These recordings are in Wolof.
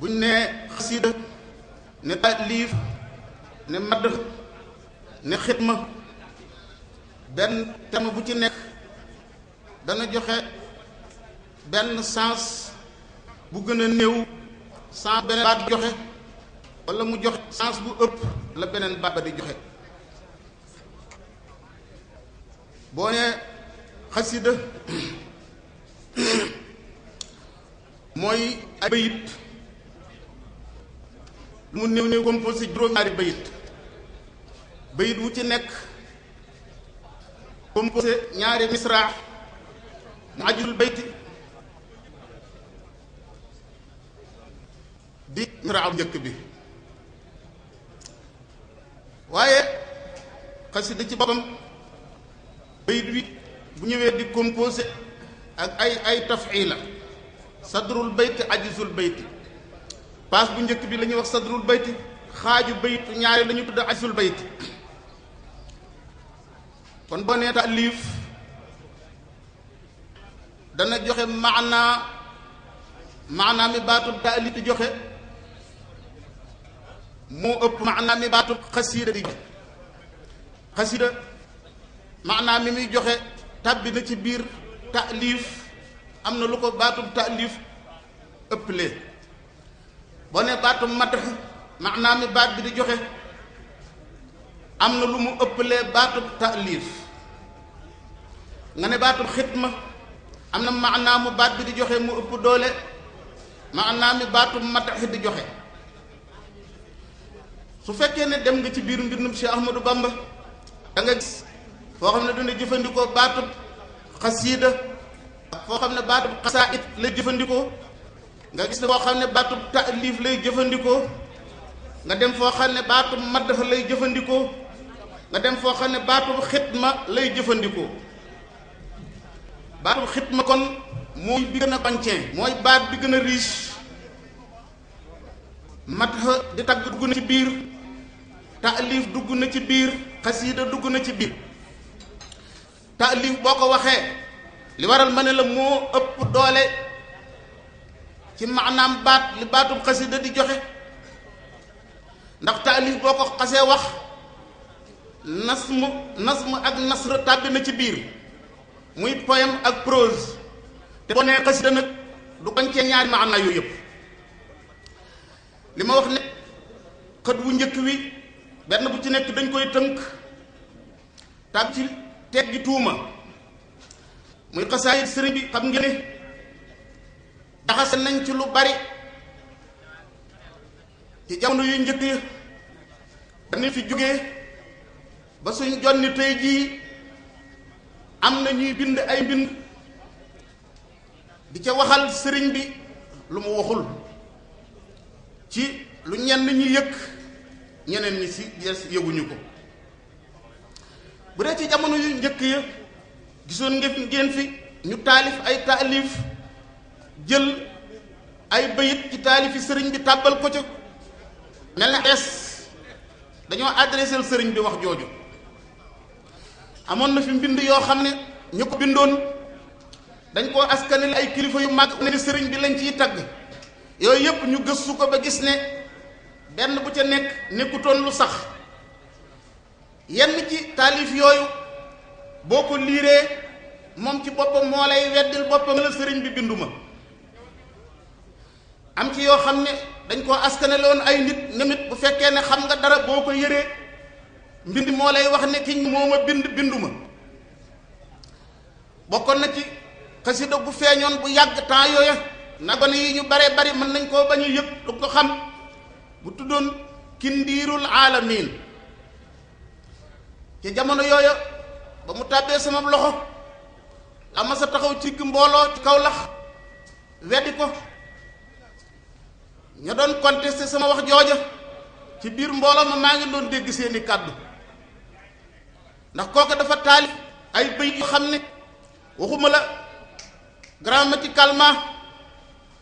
buñ ne xasida ne taalif ne madd ne xidma benn thème bu ci nekk dana joxe benn sens bu gën a néew sens beneen baat joxe wala mu joxe sens bu ëpp la beneen baat ba di joxe. boo ne xasida mooy ay bayit lu mu néew néew composé juróom-ñaari bayit wu ci nekk composé ñaari misra mu ajul bayti di misra njëkk bi. waaye xasida ci boppam bayit wi bu ñëwee di composé ak ay tafila sadrul bayti ajizul bayti paas bu njëkk bi la ñuy wax sadrul bayti xaaju baytu ñaari la ñu tudd ajizul bayti. kon boo nee taalif dana joxe maanaa mi baatub taalif di joxe moo ëpp maanaa mi baatub xasiida di joxe. xasiida maanaa mi muy joxe tàbbi na ci biir taalif am na lu ko baatub taalif ëpplee. boo nee baatub madh maanaa mi baat bi di joxe am na lu mu ëppalee baatub taalif. nga ne baatub xidma am na maanaa mu baat bi di joxe mu ëpp doole maanaa mi baatub madh di joxe. su fekkee ne dem nga ci biir mbindum Cheikh Ahmadou Bamba da nga gis foo xam ne dina jëfandikoo baatub xasiida ak foo xam ne baatub xasaayid lay jëfandikoo. nga gis ne foo xam ne baatub taalif lay jëfandikoo. nga dem foo xam ne baatub madh lay jëfandikoo. nga dem foo xam ne baatub xidma lay jëfandikoo. baatub xidma kon mooy bi gën a bancin mooy baat bi gën a riche. madh di tagg dugg na ci biir taalif dugg na ci biir xasiida dugg na ci biir. taalif boo ko waxee li waral ma ne la moo ëpp doole ci maanaam baat li baatub xasiida di joxe ndax taalif boo ko xasee wax nasm ak nasr tàbbi na ci biir muy poème ak prose. te boo nee xasiida nag du bancee ñaari maanaa yooyu yëpp. li ma wax ne xët wu njëkk wi benn bu ci nekk dañ koy tënk tàbb ci teggi tuuma muy xasaayid sëriñ bi xam ngeen ne jaxase nañ ci lu bari ci jamono yu njëkk yi dañu fi jógee ba suñ jonni tey jii am na ñuy bind ay mbind di ca waxal sëriñ bi lu mu waxul ci lu ñenn ñi yëg ñeneen ñi si yes yëguñu ko. bu dee ci jamono yu njëkk ya gisoon ngeen fi ñu taalif ay taalif jël ay bayit ci taalifi sëriñ bi tàbbal ko ca mel na es dañoo adressé sëriñ bi wax jooju. amoon na fi mbind yoo xam ne ñu ko bindoon dañ koo askanil ay kilifa yu mag ne sëriñ bi lañ ciy tagg. yooyu yëpp ñu gëstu ko ba gis ne benn bu ca nekk nekkutoon lu sax. yenn ci taalif yooyu boo ko liiree moom ci boppam moo lay weddil boppam la sëriñ bi binduma. am ci yoo xam ne dañ koo askaneloon ay nit nemit bu fekkee ne xam nga dara boo ko yëree mbind moo lay wax ne kiñ moo ma binduma. bokkoon na ci xasida bu feeñoon bu yàgg temps yooya nagone yi ñu bare bari mën nañ koo bañ a yëg du ko xam bu tuddoon kindiirul aalamiin. ci jamono yooya ba mu tàbbee sama loxo la ma sa taxaw ci mbooloo ci kaw lax weddi ko. ña doon contesté sama wax jooja ci biir mbooloo ma maa ngi doon dégg seeni kàddu ndax kooku dafa taalif ay bayit yu xam ne waxuma la grammaticalement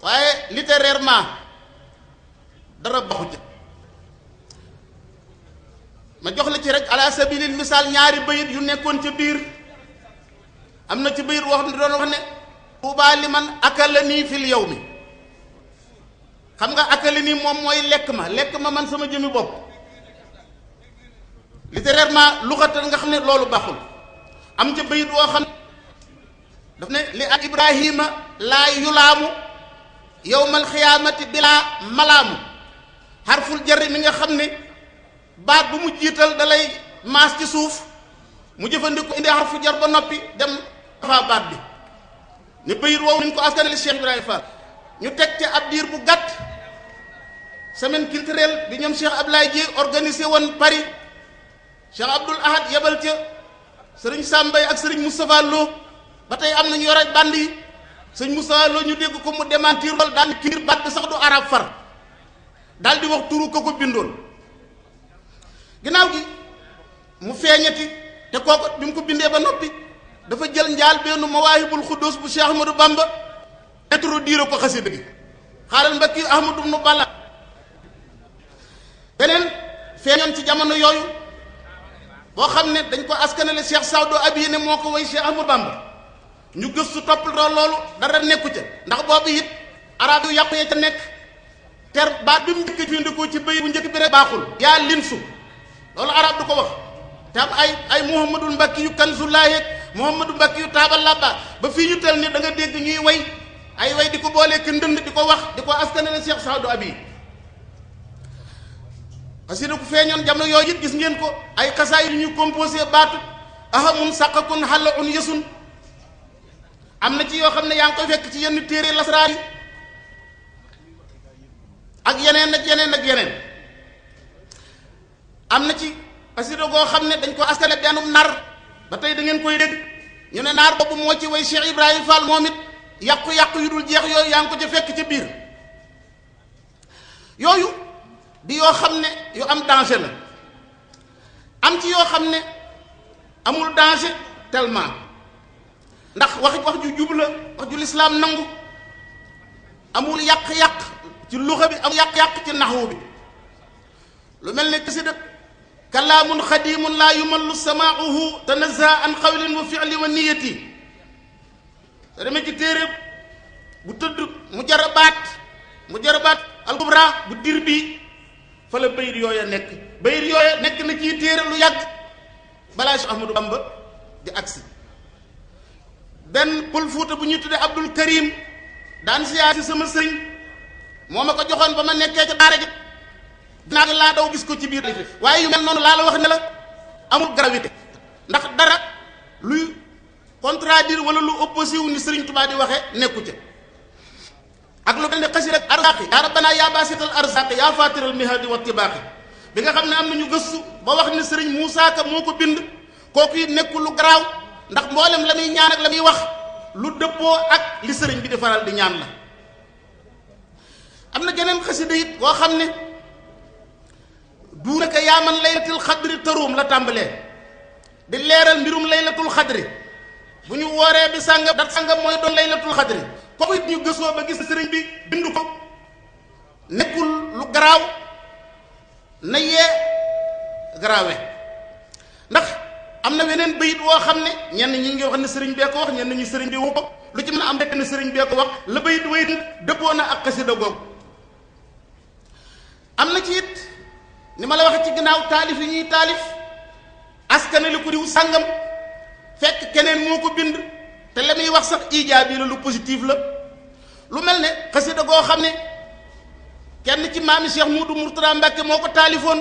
waaye littérairement dara baxu ca. ma jox la ci rek ala sabilil misaal ñaari bayit yu nekkoon ca biir. am na ci bayit wax doon wax ne tuubaa liman akala nii fil yawmi xam nga akali nii moom mooy lekk ma man sama jëmi bopp littérairement luxatan nga xam ne loolu baaxul. am ca bayit woo xam daf ne li an ibrahima laa yulaamu yowmal xiyaamati bilaa malaamu xarful jarri mi nga xam ne baat bu mu jiital dalay maas ci suuf mu jëfandikoo indi xarfu jar ba noppi dem dafa baat bi ne bayit woowu nañ ko askanale Cheikh Ibrahima Fall ñu teg ca ab diir bu gàtt semaine culturelle bi ñoom Cheikh Ablaye Dieye organisé woon Paris Cheikh Abdoul Ahad yebal ca sëriñ Sambay ak sëriñ Moustapha Lo ba tey am nañu yore band yi sëriñ Moustapha Lo ñu dégg ko mu démentir lool daal di kiir baat bi sax du arab far daal di wax turu ko bindoon ginnaaw gi mu feeñati te kooku bi mu ko bindee ba noppi dafa jël njaal benn mawaahibul xuddus bu Cheikh Ahmadou Bamba introduire ko xasida gi xaaral mbakki Ahmadou ibnu Balla beneen feeñoon ci jamono yooyu boo xam ne dañ ko askanale Cheikh Saadu Abi ne moo ko way Cheikh Ahmadou Bamba ñu gëstu toppatoo loolu dara nekku ca ndax boobu it arab yu yàqu ya ca nekk ter baat bi mu njëkk a jëfandikoo ci bëy bu njëkk bi rek baaxul yaa linsu loolu arab du ko wax te am ay Muhammadul Mbakki yu Kanzulaay ak Muhammadu Mbakki yu taabal labba ba fii ñu tel ni da nga dégg ñuy way ay way di ko boolee ke ndënd di ko wax di ko askanale Cheikh Saadu Abi xasida ku feeñoon jamono yooyu it gis ngeen ko ay xasaay yu ñuy composé baatu ahamun saqakun xalla un yësun am na ci yoo xam ne yaa ngi koy fekk ci yenn téere lasraar yi ak yeneen ak yeneen ak yeneen am na ci xasida goo xam ne dañ ko askale bennum nar ba tey da ngeen koy dégg ñu ne naar boobu moo ci way Cheikh Ibrahima Fall moom it yàqu-yàqu yu dul jeex yooyu yaa ngi ko ca fekk ca biir yooyu di yoo xam ne yu am danger la am ci yoo xam ne amul danger tellement ndax wax ju jub la wax ju lislaam nangu amul yàq-yàq ci luxa bi amul yàq-yàq ci naxwu bi lu mel ne xasida kalaamun xadimun laa yumallu samaauhu tanazaha an xawlin wa fi'li wa niyati te demee ci téere bu tëdd mu jarabaat al kubra bu dir bi fa la bayit yooya nekk na ci téere lu yàgg balaa Cheikh Ahmadou Bamba di agsi benn pël fuuta bu ñuy tuddee Abdul Karim daan siyaasi sama sëriñ moo ma ko joxoon ba ma nekkee ca daara ji dinaa laa daw gis ko ci biir waaye yu mel noonu laa la wax ne la amul gravité ndax dara luy contradire wala lu opposé wu ni sëriñ Tuubaa di waxee nekku ca ak lu mel ne xasi rek arzaqi yaa rabbana yaa baasital arzaqi yaa faatiral mihadi wa tibaqi bi nga xam ne am nañu gëstu ba wax ne sëriñ Moussa Ka moo ko bind kooku it nekkul lu garaaw ndax mboolem la muy ñaan ak la muy wax lu dëppoo ak li sëriñ bi di faral di ñaan la am na geneen xasida it boo xam ne duunaka yaa man laylatul xadri taruum la tàmbalee di leeral mbirum laylatul xadri bu ñu wooree bi sàngam dat sàngam mooy doon laylatul xadri kooku it ñu gëstoo ba gis sëriñ bi bind ko nekkul lu garaaw na yee garaawe ndax am na weneen bayit woo xam ne ñenn ñi ngi wax ne sëriñ bee ko wax ñenn ñi sëriñ bi wu ko lu ci mën a am rek ne sëriñ bee ko wax la bayit wayit dëppoo na ak xasida googu am na ci it ni ma la waxee ci ginnaaw taalif yi ñuy taalif askanale ko diw sàngam fekk keneen moo ko bind te la muy wax sax ijaabi la lu positif la lu mel ne xasida goo xam ne kenn ci maami Cheikh Moudou Mourtada Mbacke moo ko taalifoon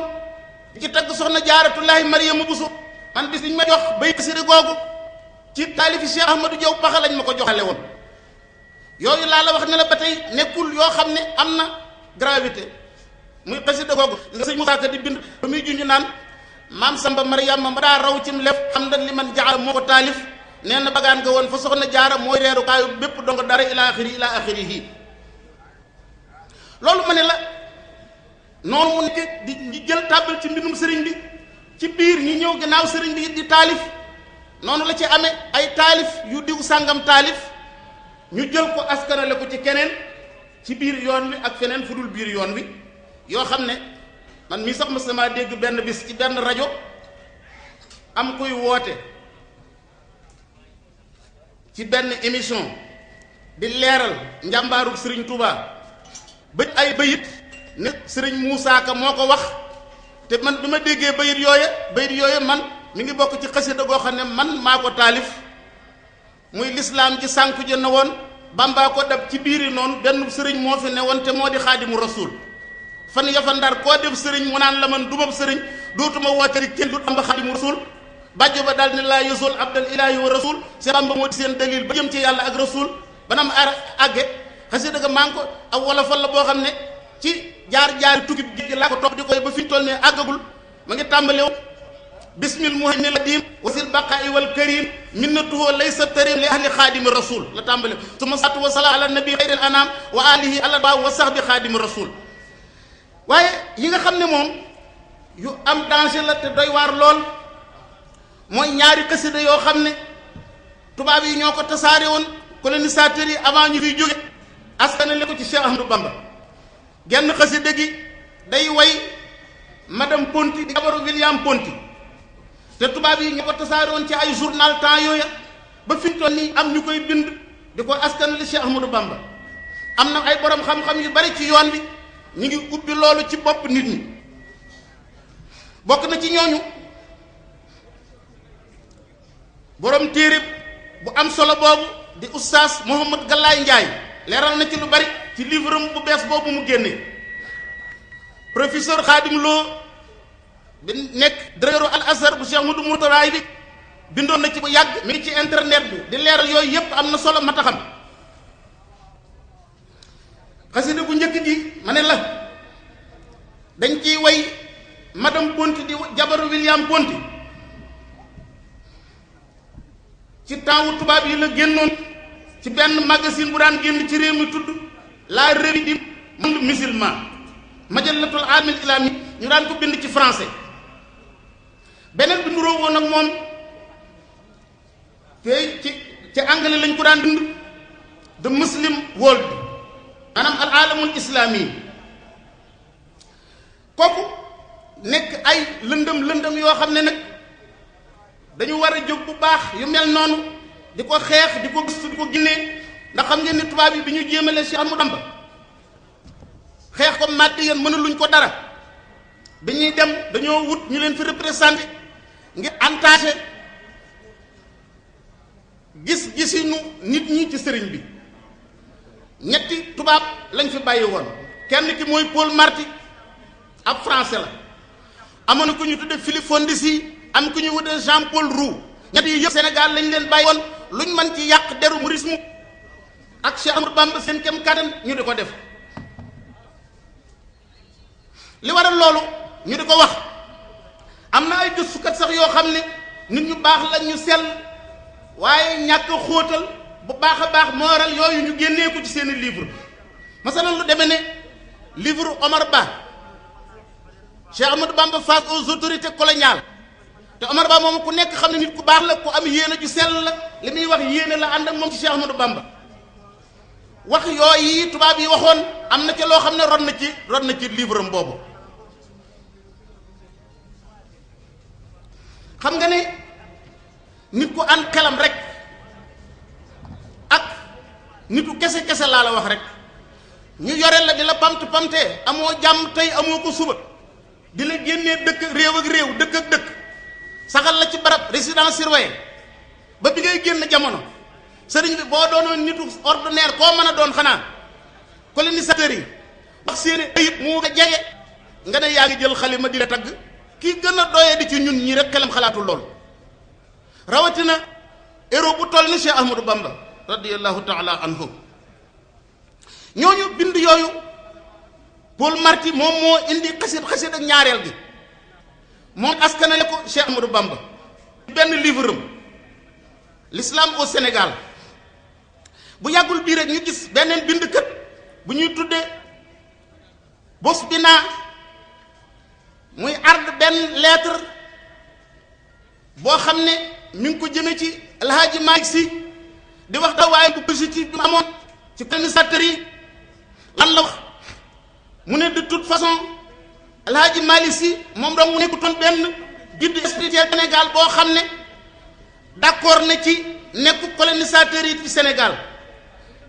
ci tagg soxna Jaaratullaahi Mariama Buso man bis biñ ma jox bay xasida googu ci taalifi Cheikh Ahmadou Diaw Paxa lañ ma ko joxale woon yooyu laa la wax ne la ba tey nekkul yoo xam ne am na gravité muy xasida googu nga sëñ Moussa Ka di bind ba muy junj naan maam Samba Mariama ma daa raw cim lef xam na li man jaxal moo ko taalif nee na bagaan nga woon fa soxna jaara mooy reeru kaayu bépp donc dara ila axirihi loolu ma ne la noonu mu nekk di jël tàbbal ci mbindum sëriñ bi ci biir ñi ñëw gannaaw sëriñ bi it di taalif noonu la ci amee ay taalif yu diw sàngam taalif ñu jël ko askanale ko ci keneen ci biir yoon wi ak feneen fu dul biir yoon wi yoo xam ne man mii sax mos na dégg benn bis ci benn rajo am kuy woote ci benn émission di leeral njàmbaarug Sëriñ Touba ba ay bayit ne sëriñ Moussa Ka moo ko wax te man bi ma déggee bayit yooye man mi ngi bokk ci xasida goo xam ne man maa ko taalif muy lislaam ji sànku ji na woon Bamba ko dab ci biiri noonu benn sëriñ moo fi ne woon te moo di xaadimu rasul fan ya fa ndar koo def sëriñ mu naan la man dumab sëriñ dootuma wooteri kenn du Bamba xaadimu rasul bàjjo ba daal ne laa yusul abdal ilaahi wa rasul si Bamba moo di seen dalil ba jëm ci yàlla ak rasul banam àgge xasida ga maa ngi ko ak wolofal la boo xam ne ci jaar-jaari tukki bi gi laa ko topp di koy ba fi ñu toll ne àggagul ma ngi tàmbale woon bismil muhaymin ladim wasil baqaa'i wal karim minnatuhu laysa tarim li ahli xaadimi rasul la tàmbale suma salaatu wa salaam ala nabi xayril anam wa alihi ala wa sahbi xaadimi rasul waaye yi nga xam ne moom yu am danger la te doy waar lool mooy ñaari xasida yoo xam ne tubaab yi ñoo ko tasaare woon colonisateurs yi avant ñu fiy jóge askanale ko ci Cheikh Ahmadou Bamba genn xasida gi day way madame Ponty di jabaru William Ponty te tubaab yi ñoo ko tasaare woon ci ay journal temps yooya ba fi ñu toll nii am ñu koy bind di ko askanale Cheikh Ahmadou Bamba am na ay borom xam-xam yu bari ci yoon bi ñu ngi ubbi loolu ci bopp nit ñi bokk na ci ñooñu borom téere bu am solo boobu di oustaz Mouhamad Galaye Ndiaye leeral na ci lu bari ci livre am bu bees boobu mu génnee professeur Khadim Lo bi nekk directeur al azhar bu Cheikh Moudou Mourtada bi bindoon na ci bu yàgg mi ngi ci internet bi di leeral yooyu yépp am na solo mata xam xasida bu njëkk gi ma ne la dañ ciy way madame Ponty di jabaru William Ponty ci temps wu tubaab yi la génnoon ci benn magazine bu daan génn ci réew mi tudd la revue du monde musulman majallatul alamil islami ñu daan ko bind ci français beneen bi nuroo woon ak moom te ci anglais lañ ko daan bind the muslim world maanaam al alamul islami kooku nekk ay lëndëm yoo xam ne nag dañu war a jóg bu baax yu mel noonu di ko xeex di ko gëstu di ko génnee ndax xam ngeen ni tubaab yi bi ñu jéemale Cheikh Ahmadou Bamba xeex ko màdd yéen mënuluñ ko dara bi ñuy dem dañoo wut ñu leen fi représenté ngir entaché gis-gisinu nit ñi ci sëriñ bi ñetti tubaab lañ fi bàyyi woon kenn ki mooy Paul Marty ab français la amoon na ku ñu tudde Philippe Fondisi am ku ñu wute Jean Paul Roux ñett yi yëpp Sénégal lañ leen bàyyi woon luñ mën ci yàq deru mouridisme ak Cheikh Ahmadou Bamba seen kem kattan ñu di ko def li waral loolu ñu di ko wax am na ay gëstukat sax yoo xam ne nit ñu baax lañ ñu sell waaye ñàkk xóotal bu baax a baax moo waral yooyu ñu génnee ko ci seeni livre masalan lu demee ne livre Omar Ba Cheikh Ahmadou Bamba face aux autorités coloniales te Omar Ba moom ku nekk xam ne nit ku baax la ku am yéene ju sell la li muy wax yéene la ànd ak moom ci Cheikh Ahmadou Bamba wax yooyu tubaab yi waxoon am na ca loo xam ne ron na ci livre am boobu xam nga ne nit ku ànd xelam rek ak nitu kese laa la wax rek ñu yore la di la pamtee amoo jàmm tey amoo ko suba di la génnee dëkk réew ak réew dëkk ak dëkk saxal la ci barab résidence surveillée ba bi ngay génn jamono sëriñ bi boo doonoon nitu ordinaire koo mën a doon xanaa colonisateurs yi wax seeni ayib mu nga jege nga ne yaa ngi jël xalima di la tagg kii gën a doyee di ci ñun ñi rek xelam xalaatul lool rawatina héros bu toll ni Cheikh Ahmadou Bamba radiyallahu taala anhu ñooñu bind yooyu Paul Marty moom moo indi xasid ak ñaareel gi moom askanale ko Cheikh Ahmadou Bamba benn livre am l'islam au Sénégal bu yàggul bii rek ñu gis beneen bindkat bu ñuy tuddee Bosbina muy ard benn lettre boo xam ne mi ngi ko jëme ci El Hadji Malick Sy di wax taxawaayam bu positif bi mu amoon ci colonisateurs yi lan la wax mu ne de toute façon El Hadji Malick Sy moom dong mu nekkutoon benn guide spirituel Sénégal boo xam ne d'accord na ci nekku colonisateurs yi ci Sénégal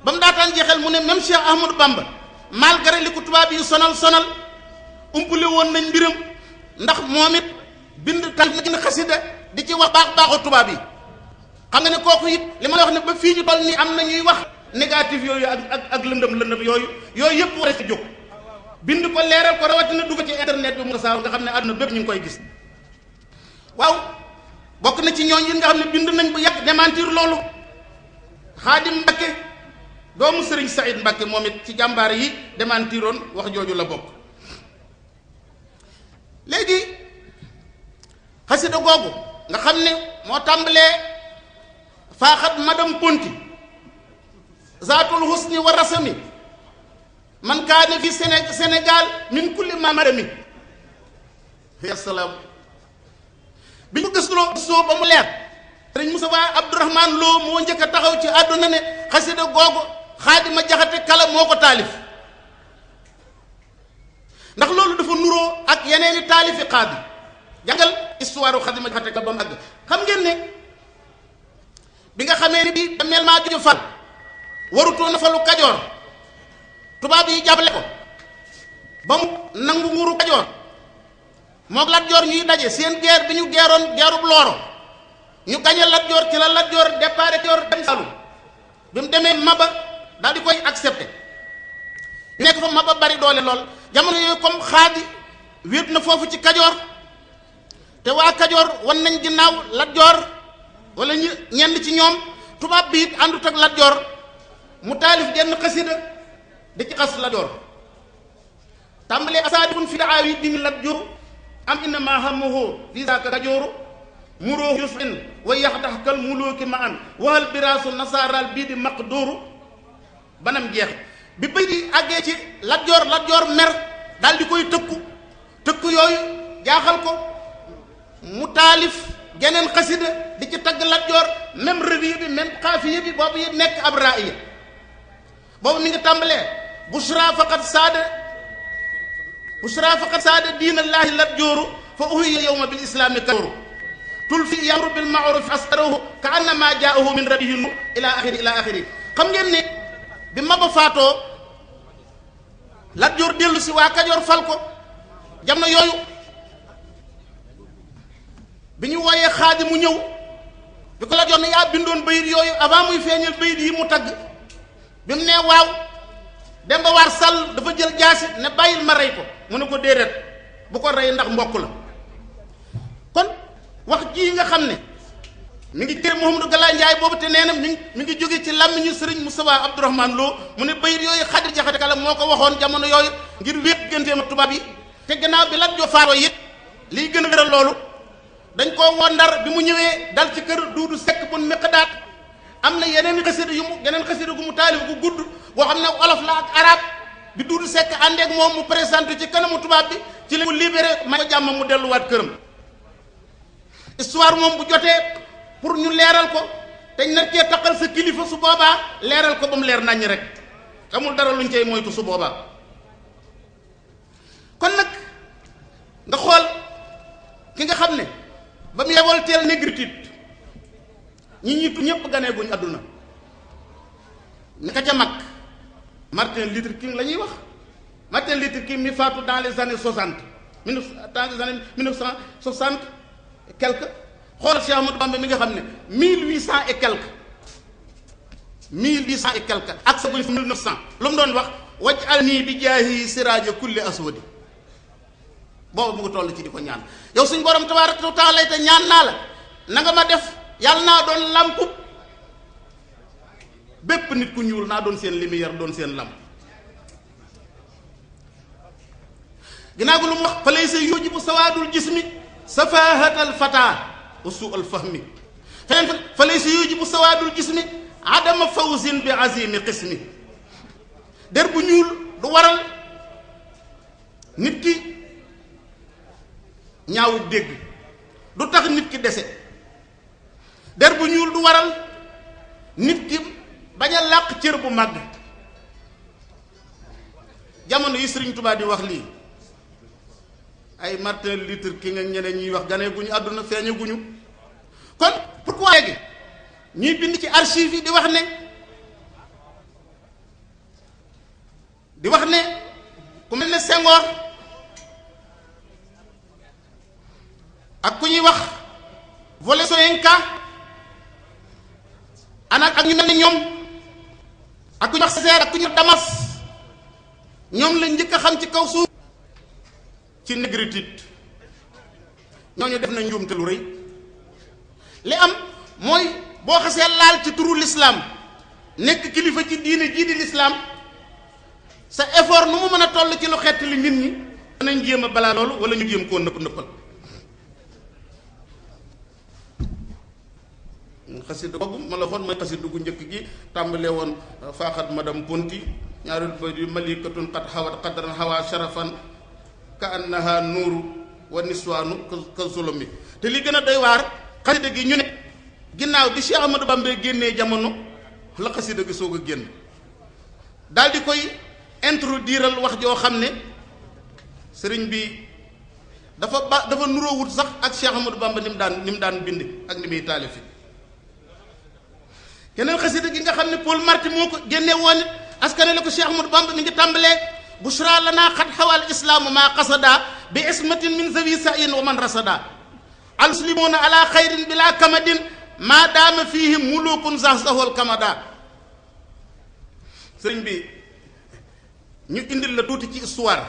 ba mu daataan jeexal mu ne même Cheikh Ahmadou Bamba malgré li ko tubaab yi sonal umpule woon nañ mbiram ndax moom it bind tal na ci xasida di ci wax baaxu tubaab yi. xam nga ne kooku it li ma la wax ne ba fii ñu toll nii am na ñuy wax négatif yooyu ak lëndëm yooyu yëpp war a ci jóg bind ko leeral ko rawatina dugg ci internet bi mu tasaaw nga xam ne àdduna bépp ñu ngi koy gis. waaw bokk na ci ñooñ yi nga xam ne bind nañ bu yàgg démentir loolu Xaadim Mbakke doomu Sëriñ Saïd Mbakke moom it ci jàmbaar yi démentiroon wax jooju la bokk. léegi xasida googu nga xam ne moo tàmbalee faaxat madame Ponti zaatul husni wa rasami man kaane fi Sénégal min kulli ma madami ya salaam bi ñu gëstoo ba mu leer sëriñ Moustapha Abdourahmane Lo moo njëkk a taxaw ci àdduna ne xasida googu Xaadima Jaxate Kala moo ko taalif ndax loolu dafa nuroo ak yeneeni taalifi xaadi jàngal histoire Xaadima Jaxate Kala ba mu àgg xam ngeen ne bi nga xamee ni bii dameel maa jojo fal warutoo na falu Kajoor tubaab yi jàppale ko ba mu nangu nguuru Kajoor mook Lat Joor ñuy daje seen guerre bi ñu geeroon geerub Looro ñu gañe Lat Joor ci la Lat Joor départ Joor dem Saalum bi mu demee Maba daal di koy accepté ñu nekk fa Maba bari doole lool jamono yooyu comme Xaadi wéet na foofu ci Kajoor te waa Kajoor wan nañ ginnaaw Lat Joor wala ñenn ci ñoom tubaab bi it àndut ak Lat Joor mu taalif genn xasida di ci xas Lat Joor tàmbalee asaadikun fi daawi dini Lat Joor am inna ma hammuhu fi zaaka Kajooru muroo yusin wa yaxdax kal muluki ma an waxal biraasu nasaaral bii di maqdooru banam jeex bi bëy di àggee ci Lat Joor mer daal di koy tëkku yooyu jaaxal ko mu taalif geneen xasida di ci tagg Lat Joor même revue bi même xaafiya bi boobu yi nekk ab raaya boobu mi ngi tàmbalee bushra faqat saada diinallaahi Lat Jooru fa uhiya yawma bil islaami Kajooru tul fi yamru bil ma'ruf askarahu ka annama jaahu min rabbihi nur ila axiri xam ngeen ne bi Maba faatoo Lat Joor dellu si waa Kajoor fal ko jamono yooyu bi ñu wooyee Xaadi mu ñëw bi ko Lat Joor ne yaa bindoon bayit yooyu avant muy feeñal bayit yi mu tagg bi mu nee waaw Demba War Sall dafa jël jaasi ne bàyyil ma rey ko mu ne ko déedéet bu ko rey ndax mbokk la kon wax ji nga xam ne mi ngi téere Mouhamadou Galaye Ndiaye boobu te nee na mi ngi jóge ci làmmiñu Sëriñ Moustapha Abdourahmane Lo mu ne bayit yooyu Xaadi Jaxate Kala moo ko waxoon jamono yooyu ngir wéet gënteem ak tubaab yi te gannaaw bi Lat Joor faatoo it liy gën a wéral loolu dañ koo woo Ndar bi mu ñëwee dal ci kër Duudu Sekk bun Miqdaat am na yeneen xasida gu mu taalif gu gudd boo xam ne olof la ak arab bi Duudu Sekk àndeek moom mu présenté ci kanamu tubaab bi ci la mu libéré may ko jàmm mu delluwaat këram histoire moom bu jotee pour ñu leeral ko te nar cee taqal sa kilifa su boobaa leeral ko ba mu leer naññ rek amul dara luñ cay moytu su boobaa kon nag nga xool ki nga xam ne ba mu yebal teel négritude ñi ñitu ñëpp ganee guñ àdduna naka ca mag Martin Luther King la ñuy wax Martin Luther King mi faatu dans les années 60 dans les années 1960 et quelques xoolal Cheikh Ahmadou Bamba mi nga xam ne 1800 et quelques ak sa guñ fi 1900 lu mu doon wax waj al nii bi jaahi siraaja kulli aswadi boobu mu ngi toll ci di ko ñaan yow suñ borom tabaaraka wa taala te ñaan naa la na nga ma def yàlla naa doon làmpu bépp nit ku ñuul naa doon seen lumière doon seen làmp ginnaaw gu lu mu wax fa lay sa yujibu sawaadul jismi safahatal fata wa su'al fahmi feneen fa lay sa yujibu sawaadul jismi adama fawzin bi azimi qismi der bu ñuul du waral nit ki ñaawu dégg du tax nit ki dese der bu ñuul du waral nit ki bañ a làq cër bu màgg jamono yi Sëriñ Tuubaa di wax lii ay Martin Luther King ak ñeneen ñuy wax ganee guñu àdduna feeñe guñu kon pourquoi léegi ñuy bind ci archive yi di wax ne di wax ne ku mel ne Senghor ak ku ñuy wax Wole Soyinka ak ñu mel ne ñoom ak ku ñuy wax Césaire ak ku ñuy wax Damas ñoom lañ njëkk a xam ci kaw suuf ci négritude. ñooñu def na njuumte lu rëy li am mooy boo xasee laal ci turu l'islam nekk kilifa ci diine jii di l'islam sa effort nu mu mën a toll ci lu xett li nit ñi danañ jéem a balaa loolu wala ñu jéem koo nëppal xasida googu ma la xoon mooy xasida gu njëkk gi tàmbalee woon faaxat madame Ponti ñaareel ba di malikatun qad xawat qadran hawa sharafan ka annaha nuuru wa niswaanu ka zulumi te li gën a doy waar xasida gi ñu ne ginnaaw bi Cheikh Ahmadou Bamba génnee jamono la xasida gi soog a génn daal di koy introduiral wax joo xam ne sëriñ bi dafa nuroowut sax ak Cheikh Ahmadou Bamba ni mu daan bind ak ni muy taalifi keneen xasida gi nga xam ne Paul Marty moo ko génne woon it askane la ko Cheikh Ahmadou Bamba mi ngi tàmbalee bushra lana xat xawal islaamu maa qasada bi ismatin min zawi sayin wa man rasada almuslimuna ala xayrin bila kamadin maa daama fihi mulukun zahzahul kamada sëriñ bi ñu indil la tuuti ci histoire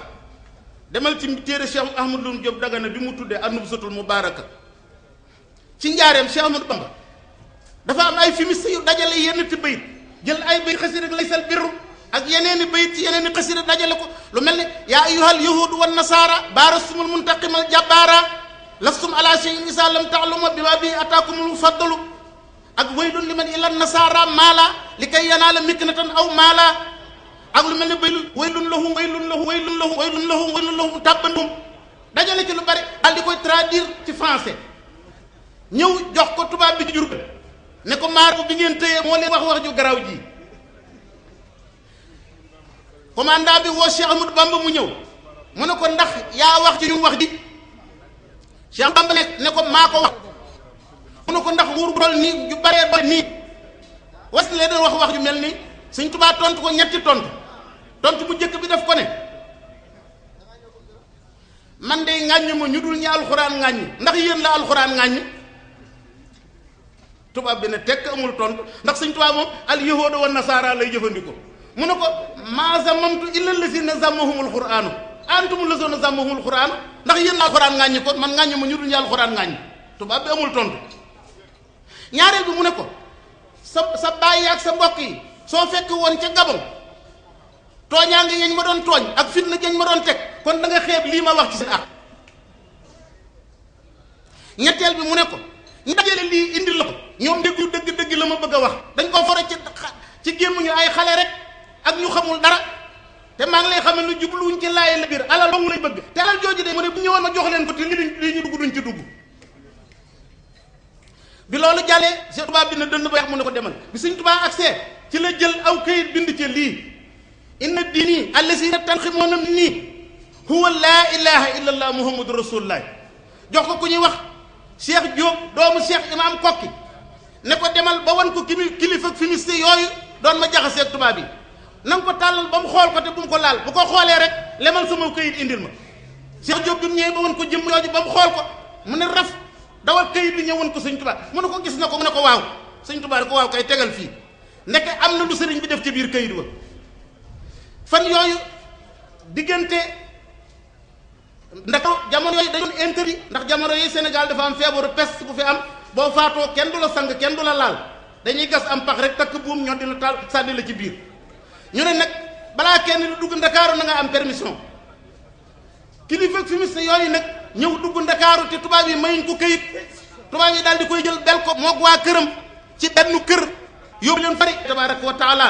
demal ci téere Cheikh Ahmadou Lam Diop Dagana bi mu tuddee an-nubzatul mubaraka ci njaareem Cheikh Ahmadou Bamba dafa am ay fimiste yu dajale yenn ti bayit jël ay bayit xasida laysal birru ak yeneeni bayit ci yeneeni xasida dajale ko lu mel ne yaa ayyuhal yahuud wan nasaara baarastumul muntaqimal jabbaara lastum ala shay'in isa lam ta'lamu bima bihi ataakumul mufaddalu ak waylun liman ila nasaara maala li kay yanaala miknatan aw maala ak lu mel ne baylu waylun lahum waylun lahum waylun lahum waylun lahum waylun lahum tàbbandum dajale ci lu bari daal di koy traduire ci français ñëw jox ko tubaab bi ci Jurbel ne ko maar bi ngeen tëyee moo leen wax ju garaaw ji commandant bi woo Cheikh Ahmadou Bamba mu ñëw mu ne ko ndax yaa wax ci ñu wax ji Cheikh Bamba ne ko maa ko wax mu ne ko ndax nguur bu toll nii ju baree bari nii was lee doon wax ju mel nii Sëñ Tuubaa tontu ko ñetti tontu bu njëkk bi def ko ne man de ŋàññ ma ñu dul ñi alxuraan ŋàññ ndax yéen la alxuraan ŋàññ tubaab bi ne tekk amul tontu ndax Sëñ Tuubaa moom al yahuuda wan nasaara lay jëfandikoo mu ne ko maa zamamtu illa lazina zammahumul quraanu antumul lazina zammahumul quraanu ndax yéen la alxuraan ŋàññi ko man ŋàññ ma ñu dul ñi alxuraan ŋàññ tubaab bi amul tontu ñaareel bi mu ne ko sa bàyyi ak sa mbokk yi soo fekk woon ca Gabon tooñaa ngi yeñ ma doon tooñ ak fitna jeñ ma doon teg kon da nga xeeb lii ma wax ci seen ak ñetteel bi mu ne ko ñu dajale lii indil la ko ñoom déglu dëgg la ma bëgg a wax dañ ko fore ci gémmuñu ay xale rek ak ñu xamul dara te maa ngi lay xamal lu jubluwuñ ci laaye la biir alal dong lay bëgg te alal jooju de mu ne bu ñëwoon ma jox leen ko te lii ñu dugg duñ ci dugg bi loolu jàllee Sëñ Tuubaa bi na dënd ba yax mu ne ko demal bi Sëñ Tuubaa accès ci la jël aw kayit bind ci lii inna diini allazina tanximoona nii huwa laa ilaha illa allah muhammadu rasulullah jox ko ku ñuy wax Cheikh Diop doomu Cheikh Imam Kokki ne ko demal ba wan ko kilifa fimiste yooyu doon ma jaxaseeg tubaab yi na nga ko tàllal ba mu xool ko te bu mu ko laal bu ko xoolee rek lemal sama kayit indil ma Cheikh Diop bi mu ñëwee ba wan ko jëmm yooyu ba mu xool ko mu ne raf dawal kayit bi ñëw wan ko Sëñ Tuubaa mu ne ko gis na ko mu ne ko waaw Sëñ Tuubaa ko waaw kay tegal fii ndeke am na lu sëriñ bi def ci biir kayit wa fan yooyu diggante ndax jamono yooyu dañoon interdit ndax jamono yi Sénégal dafa am feebaru peste bu fi am boo faatoo kenn du la sang kenn du la laal dañuy gas am pax rek takk buum ñoo di la taal sànni la ci biir ñu ne nag balaa kenn lu dugg Ndakaaru na nga am permission kilifa fimiste yooyu nag ñëw dugg Ndakaaru te tubaab yi mayuñ ko këyit tubaab yi daal di koy jël bel ko moog waa këram ci benn kër yóbbu leen fari tabaaraka wa taala